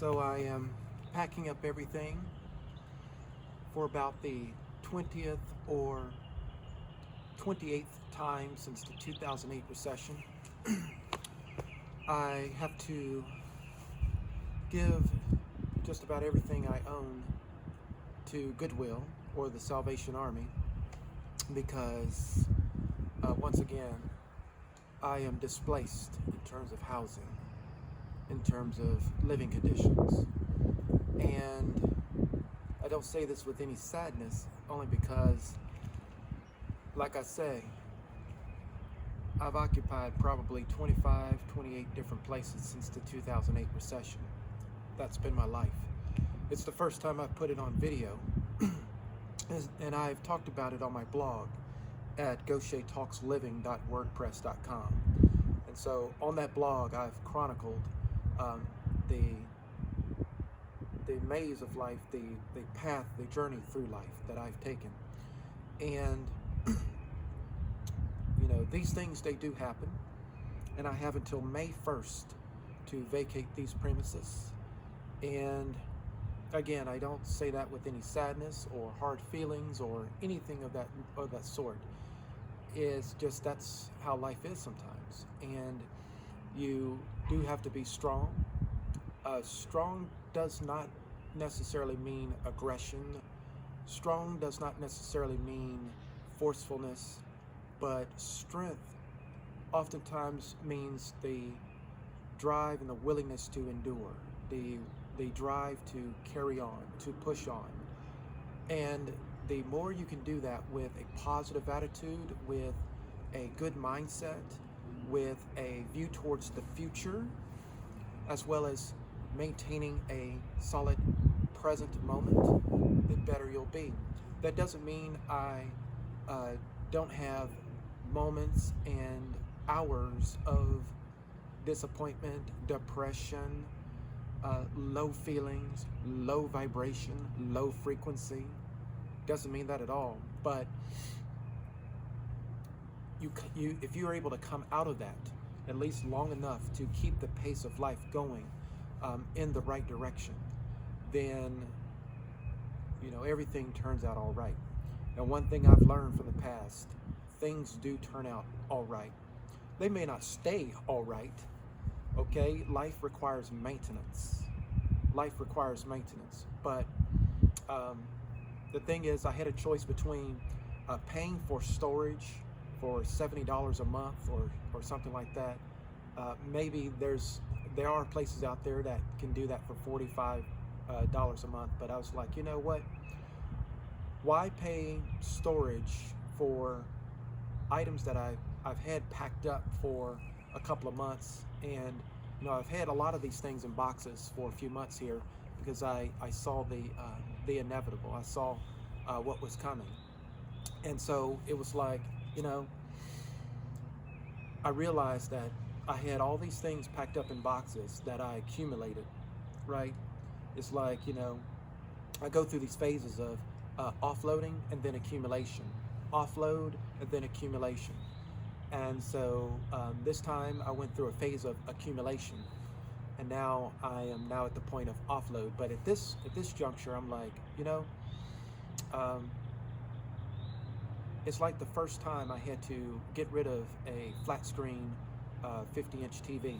So I am packing up everything for about the 20th or 28th time since the 2008 recession. I have to give just about everything I own to Goodwill or the Salvation Army because once again I am displaced in terms of housing, in terms of living conditions. And I don't say this with any sadness, only because, like I say, I've occupied probably 25, 28 different places since the 2008 recession. That's been my life. It's the first time I've put it on video, and I've talked about it on my blog at gauchertalksliving.wordpress.com. And so on that blog, I've chronicled the maze of life, the path, the journey through life that I've taken. And these things, they do happen, and I have until May 1st to vacate these premises. And again, I don't say that with any sadness or hard feelings or anything of that sort. It's just that's how life is sometimes, and you do have to be strong. Strong does not necessarily mean aggression. Strong does not necessarily mean forcefulness, but strength oftentimes means the drive and the willingness to endure, the drive to carry on, to push on. And the more you can do that with a positive attitude, with a good mindset, with a view towards the future, as well as maintaining a solid present moment, the better you'll be. That doesn't mean I don't have moments and hours of disappointment, depression, low feelings, low vibration, low frequency. Doesn't mean that at all. But if you are able to come out of that at least long enough to keep the pace of life going in the right direction, then everything turns out all right. And one thing I've learned from the past, things do turn out all right. They may not stay all right, okay? Life requires maintenance. Life requires maintenance. But the thing is, I had a choice between paying for storage for $70 a month or something like that. Maybe there are places out there that can do that for $45 a month, but I was like, you know what? Why pay storage for items that I've had packed up for a couple of months? And I've had a lot of these things in boxes for a few months here because I saw the inevitable. I saw what was coming, and so it was like, I realized that I had all these things packed up in boxes that I accumulated, right? It's like, I go through these phases of offloading and then accumulation, offload and then accumulation. And so this time I went through a phase of accumulation, and now I am now at the point of offload. But at this juncture, I'm like, it's like the first time I had to get rid of a flat screen 50-inch TV.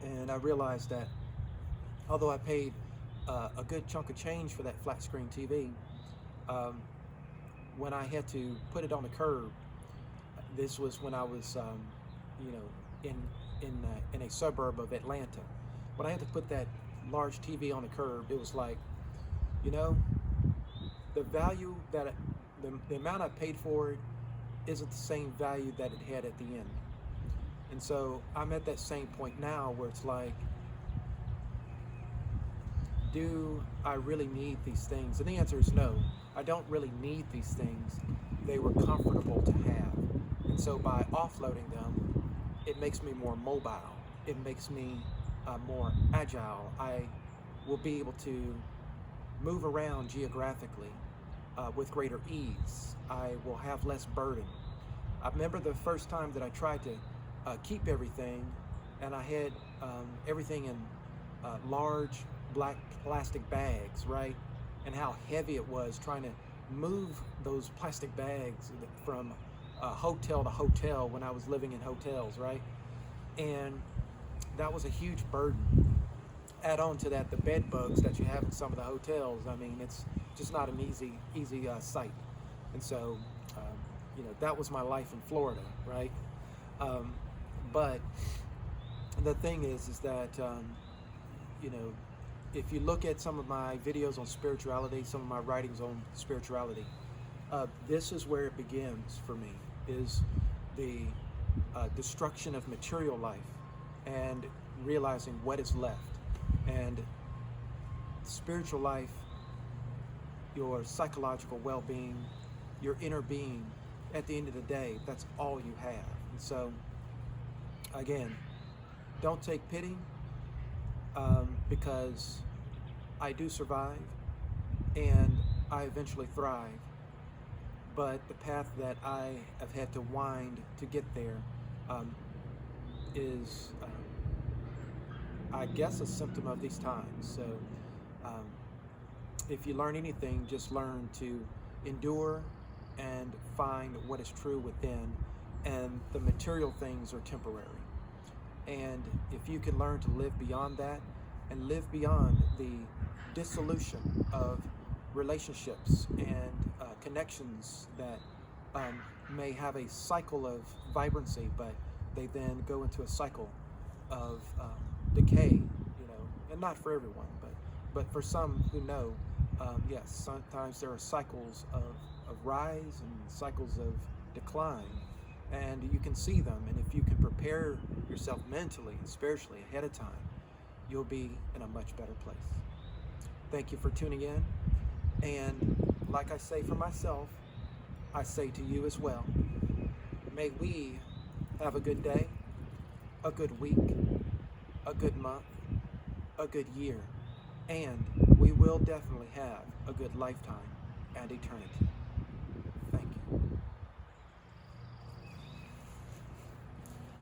And I realized that although I paid a good chunk of change for that flat screen TV, when I had to put it on the curb, this was when I was, in a suburb of Atlanta. When I had to put that large TV on the curb, it was like, the value that the amount I paid for it isn't the same value that it had at the end. And so I'm at that same point now where it's like, do I really need these things? And the answer is no. I don't really need these things. They were comfortable to have. And so by offloading them, it makes me more mobile. It makes me more agile. I will be able to move around geographically with greater ease. I will have less burden. I remember the first time that I tried to keep everything, and I had everything large black plastic bags, right? And how heavy it was trying to move those plastic bags from hotel to hotel when I was living in hotels, right? And that was a huge burden. Add on to that the bed bugs that you have in some of the hotels. I mean, it's just not an easy sight. And so, that was my life in Florida, right? Um, but the thing is that you know, if you look at some of my videos on spirituality, some of my writings on spirituality, this is where it begins for me, is the destruction of material life and realizing what is left. And spiritual life, your psychological well-being, your inner being, at the end of the day, that's all you have. And so, again, don't take pity, because I do survive and I eventually thrive. But the path that I have had to wind to get there is, I guess, a symptom of these times. So um, if you learn anything, just learn to endure and find what is true within, and the material things are temporary. And if you can learn to live beyond that and live beyond the dissolution of relationships and connections that may have a cycle of vibrancy, but they then go into a cycle of decay, and not for everyone, but for some who know, yes, sometimes there are cycles of rise and cycles of decline, and you can see them. And if you can prepare yourself mentally and spiritually ahead of time, you'll be in a much better place. Thank you for tuning in. And like I say for myself, I say to you as well, may we have a good day, a good week, a good month, a good year, and we will definitely have a good lifetime and eternity.